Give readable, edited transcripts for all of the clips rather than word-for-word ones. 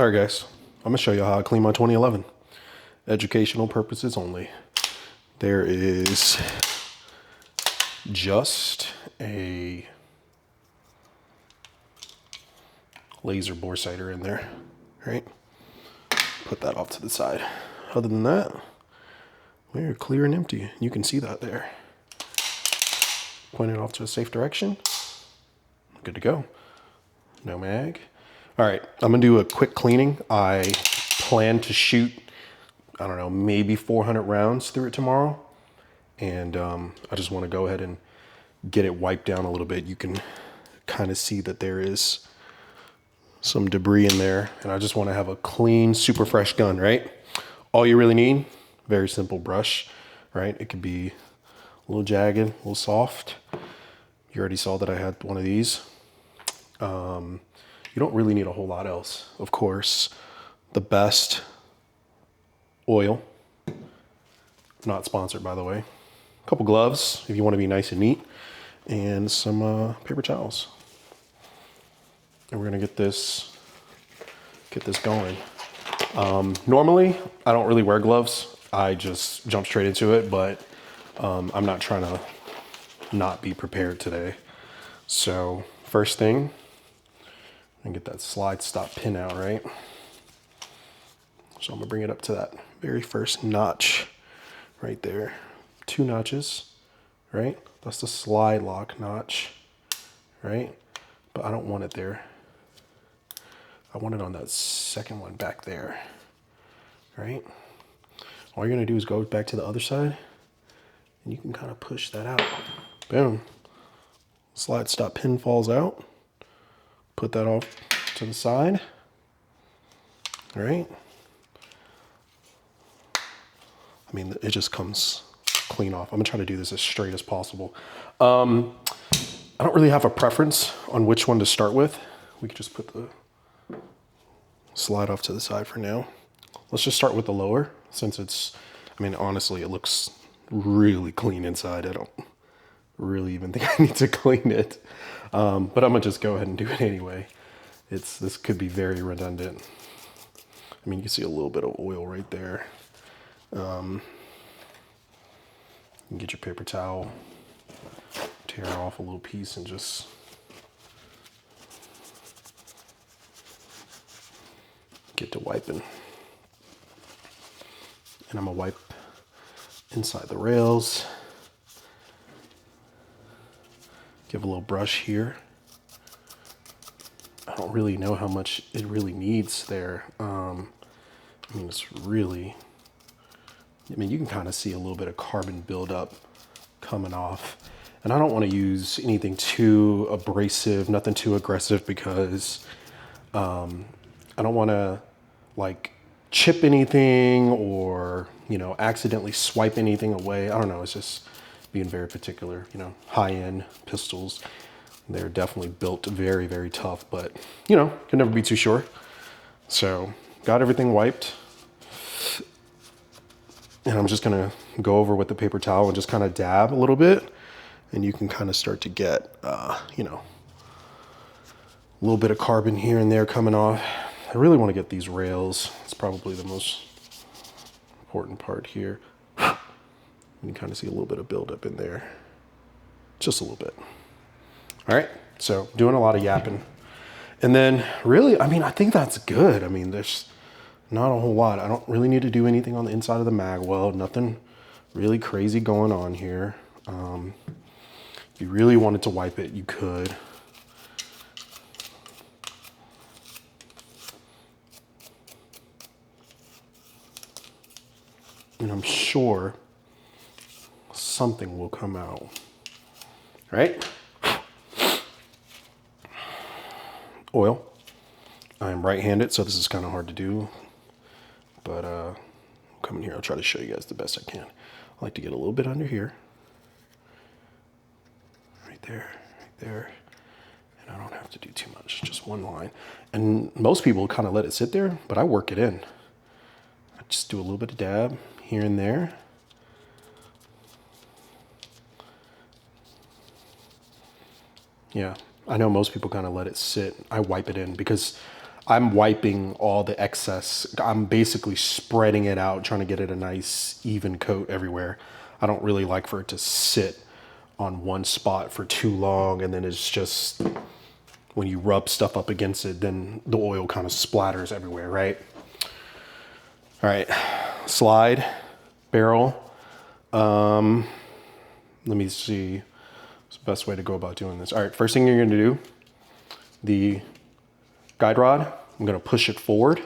All right, guys, I'm gonna show you how I clean my 2011. Educational purposes only. There is just a laser bore sighter in there, right? Put that off to the side. Other than that, we're clear and empty. You can see that there. Point it off to a safe direction. Good to go. No mag. All right, I'm gonna do a quick cleaning. I plan to shoot, I don't know, maybe 400 rounds through it tomorrow. And I just wanna go ahead and get it wiped down a little bit. You can kind of see that there is some debris in there. And I just wanna have a clean, super fresh gun, right? All you really need, very simple brush, right? It could be a little jagged, a little soft. You already saw that I had one of these. You don't really need a whole lot else. Of course, the best oil, not sponsored by the way. A couple gloves if you want to be nice and neat, and some paper towels. And we're gonna get this going. Normally, I don't really wear gloves. I just jump straight into it, but I'm not trying to not be prepared today. So first thing, and get that slide stop pin out, right? So I'm gonna bring it up to that very first notch right there. 2 notches, right? That's the slide lock notch, right? But I don't want it there. I want it on that second one back there, right? All you're gonna do is go back to the other side and you can kind of push that out. Boom. Slide stop pin falls out. Put that off to the side. All right. I mean, it just comes clean off. I'm gonna try to do this as straight as possible. I don't really have a preference on which one to start with. We could just put the slide off to the side for now. Let's just start with the lower, since it's, I mean, honestly, it looks really clean inside. I don't really even think I need to clean it. But I'm gonna just go ahead and do it anyway. This could be very redundant. I mean, you can see a little bit of oil right there. You can get your paper towel, tear off a little piece and just get to wiping. And I'm gonna wipe inside the rails. Give a little brush here. I don't really know how much it really needs there. I mean, it's really, I mean, you can kind of see a little bit of carbon buildup coming off. And I don't want to use anything too abrasive, nothing too aggressive, because I don't want to like chip anything or, you know, accidentally swipe anything away. I don't know. It's just being very particular, you know, high-end pistols. They're definitely built very, very tough, but you know, can never be too sure. So got everything wiped. And I'm just gonna go over with the paper towel and just kind of dab a little bit. And you can kind of start to get, you know, a little bit of carbon here and there coming off. I really want to get these rails. It's probably the most important part here. You can kind of see a little bit of buildup in there. Just a little bit. All right, so doing a lot of yapping. And then really, I mean, I think that's good. I mean, there's not a whole lot. I don't really need to do anything on the inside of the mag weld. Nothing really crazy going on here. If you really wanted to wipe it, you could. And I'm sure something will come out, right? Oil. I'm right-handed, so this is kind of hard to do, but come in here, I'll try to show you guys the best I can. I like to get a little bit under here, right there, and I don't have to do too much, just one line. And most people kind of let it sit there, but I work it in. I just do a little bit of dab here and there. Yeah, I know most people kind of let it sit. I wipe it in because I'm wiping all the excess. I'm basically spreading it out, trying to get it a nice even coat everywhere. I don't really like for it to sit on one spot for too long, and then it's just, when you rub stuff up against it, then the oil kind of splatters everywhere, right? All right, slide, barrel. Let me see. What's the best way to go about doing this? All right, first thing you're gonna do, the guide rod, I'm gonna push it forward,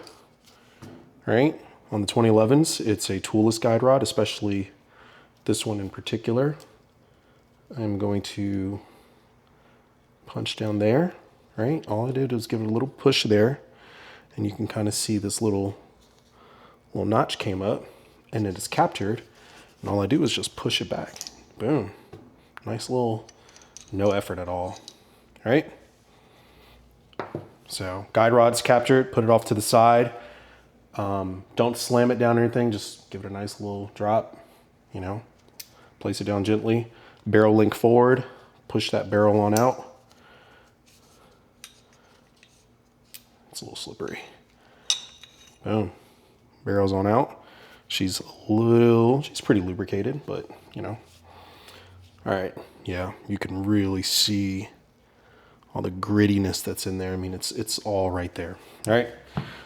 right? On the 2011s, it's a toolless guide rod, especially this one in particular. I'm going to punch down there, right? All I did was give it a little push there, and you can kind of see this little notch came up, and it is captured. And all I do is just push it back. Boom. Nice little, no effort at all, right? So guide rod's captured, put it off to the side. Don't slam it down or anything, just give it a nice little drop, you know, place it down gently. Barrel link forward, push that barrel on out. It's a little slippery. Boom, barrel's on out. She's pretty lubricated, but you know. All right, yeah, you can really see all the grittiness that's in there. I mean, it's all right there. All right,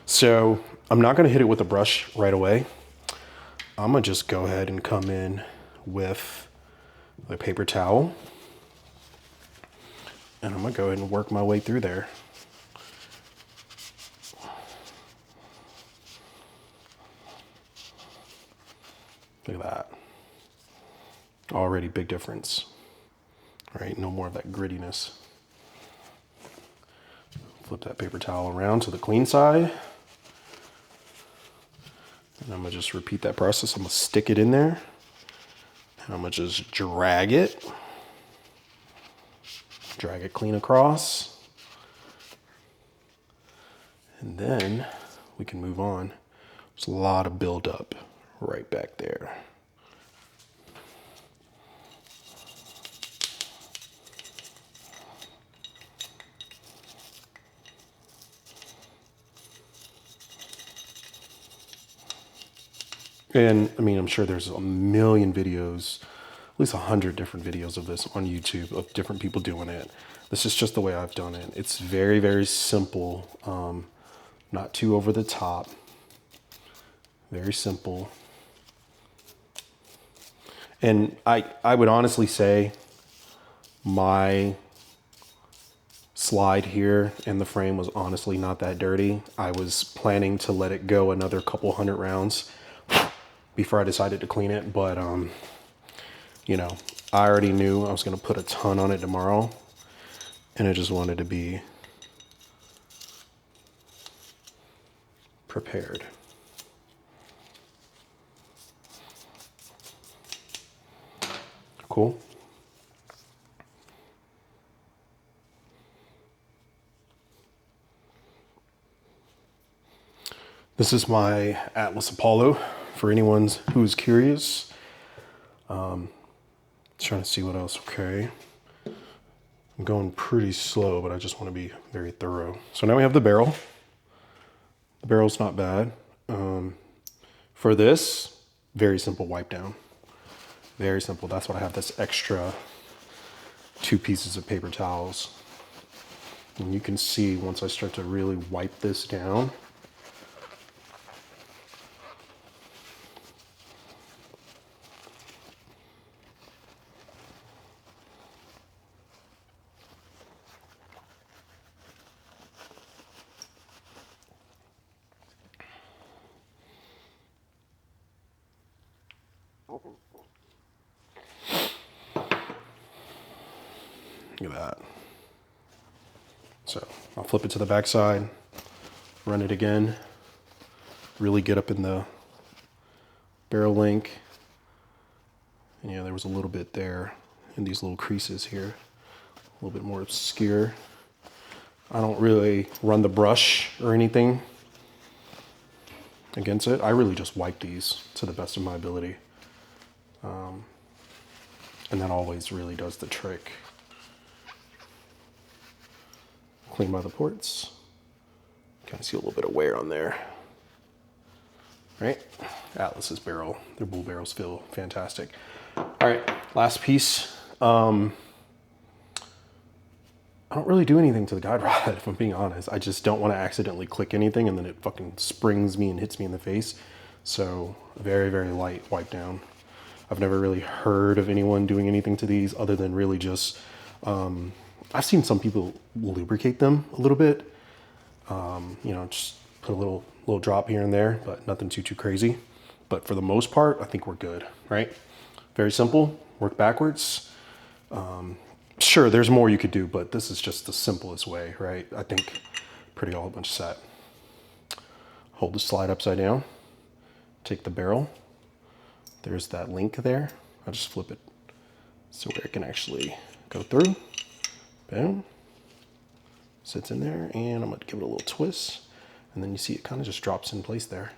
so I'm not gonna hit it with a brush right away. I'm gonna just go ahead and come in with the paper towel, and I'm gonna go ahead and work my way through there. Look at that. Already big difference. All right, no more of that grittiness. Flip that paper towel around to the clean side. And I'm gonna just repeat that process. I'm gonna stick it in there. And I'm gonna just drag it. Drag it clean across. And then we can move on. There's a lot of buildup right back there. And I mean, I'm sure there's a million videos, at least 100 different videos of this on YouTube of different people doing it. This is just the way I've done it. It's very, very simple, not too over the top, very simple. And I would honestly say my slide here in the frame was honestly not that dirty. I was planning to let it go another couple hundred rounds before I decided to clean it, but you know, I already knew I was gonna put a ton on it tomorrow, and I just wanted to be prepared. Cool. This is my Atlas Apollo, for anyone who's curious. Trying to see what else. Okay. I'm going pretty slow, but I just want to be very thorough. So now we have the barrel. The barrel's not bad. For this, very simple wipe down. Very simple. That's what I have this extra 2 pieces of paper towels. And you can see once I start to really wipe this down, look at that. So I'll flip it to the back side, run it again, really get up in the barrel link. And yeah, there was a little bit there in these little creases here, a little bit more obscure. I don't really run the brush or anything against it. I really just wipe these to the best of my ability. And that always really does the trick. Clean by the ports, Kind of see a little bit of wear on there. Right? Atlas's barrel, their bull barrels feel fantastic. All right, last piece. I don't really do anything to the guide rod, if I'm being honest. I just don't want to accidentally click anything and then it fucking springs me and hits me in the face. So very, very light wipe down. I've never really heard of anyone doing anything to these other than really just, I've seen some people lubricate them a little bit. You know, just put a little drop here and there, but nothing too crazy. But for the most part, I think we're good, right? Very simple, work backwards. Sure, there's more you could do, but this is just the simplest way, right? I think pretty all bunch set. Hold the slide upside down, take the barrel. There's that link there. I'll just flip it so where it can actually go through. Boom. Sits in there, and I'm gonna give it a little twist. And then you see it kind of just drops in place there,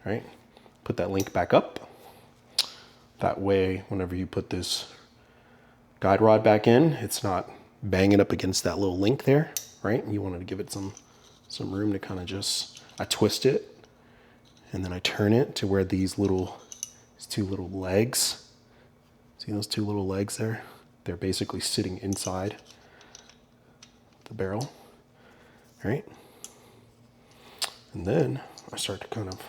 right? Put that link back up. That way, whenever you put this guide rod back in, it's not banging up against that little link there, right? You wanted to give it some room to kind of just, I twist it, and then I turn it to where these two little legs, see those two little legs there? They're basically sitting inside the barrel, right? And then I start to kind of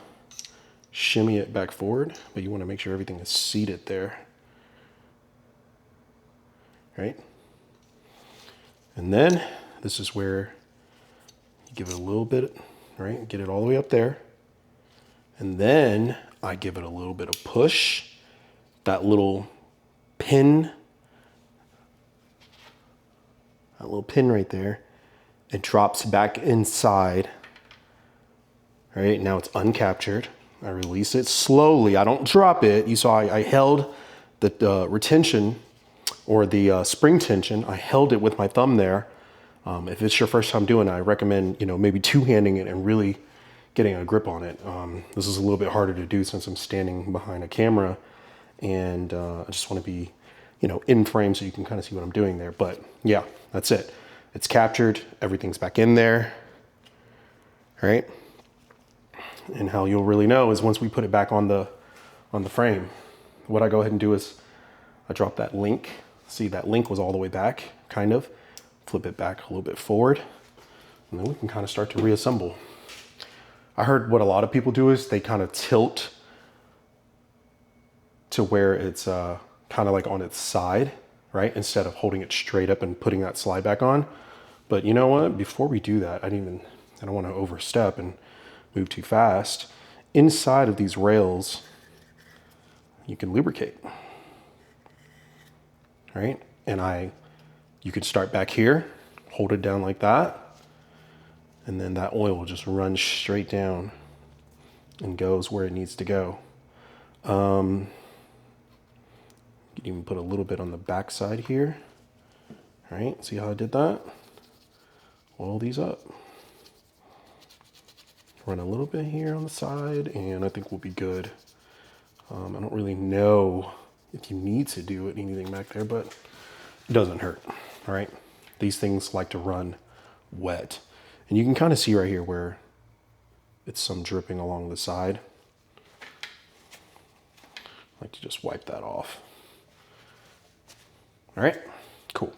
shimmy it back forward, but you want to make sure everything is seated there, right? And then this is where you give it a little bit, right? Get it all the way up there. And then I give it a little bit of push. That little pin, right there, it drops back inside. Right, now it's uncaptured. I release it slowly. I don't drop it. You saw I held the retention or the spring tension. I held it with my thumb there. If it's your first time doing it, I recommend, you know, maybe two-handing it and really getting a grip on it. This is a little bit harder to do since I'm standing behind a camera, and I just want to be, you know, in frame so you can kind of see what I'm doing there. But yeah, that's it. It's captured. Everything's back in there. All right. And how you'll really know is once we put it back on the frame. What I go ahead and do is I drop that link. See, that link was all the way back, kind of. Flip it back a little bit forward, and then we can kind of start to reassemble. I heard what a lot of people do is they kind of tilt to where it's kind of like on its side, right? Instead of holding it straight up and putting that slide back on. But you know what? Before we do that, I don't want to overstep and move too fast. Inside of these rails, you can lubricate, right? And you could start back here, hold it down like that, and then that oil will just run straight down and goes where it needs to go. You can even put a little bit on the back side here, right? See how I did that? Oil these up. Run a little bit here on the side, and I think we'll be good. I don't really know if you need to do anything back there, but it doesn't hurt, all right? These things like to run wet. And you can kind of see right here where it's some dripping along the side. I like to just wipe that off. All right, cool.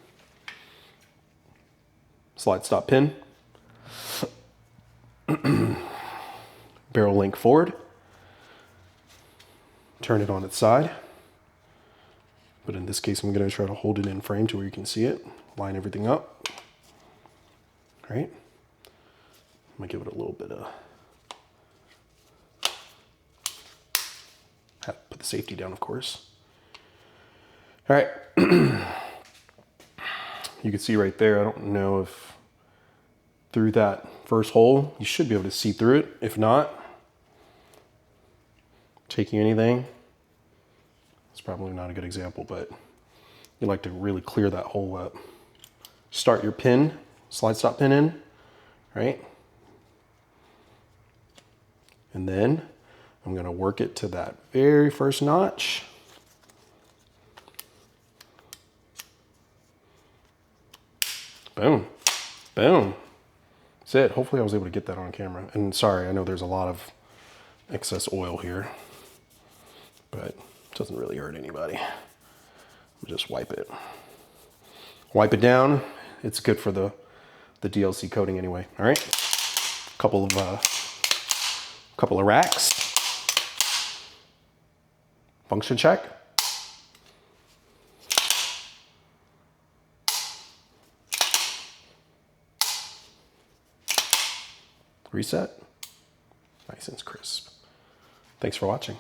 Slide stop pin. Barrel link forward. Turn it on its side. But in this case, I'm going to try to hold it in frame to where you can see it. Line everything up. All right. I'm going to give it a little bit of... Put the safety down, of course. All right. You can see right there, I don't know if through that first hole, you should be able to see through it. If not, taking anything, it's probably not a good example, but you like to really clear that hole up. Start your pin, slide stop pin in, right? And then I'm gonna work it to that very first notch. Boom, boom. That's it. Hopefully I was able to get that on camera. And sorry, I know there's a lot of excess oil here, but it doesn't really hurt anybody. I'll just wipe it. Wipe it down. It's good for the DLC coating anyway. All right. Couple of racks. Function check. Reset. Nice and crisp. Thanks for watching.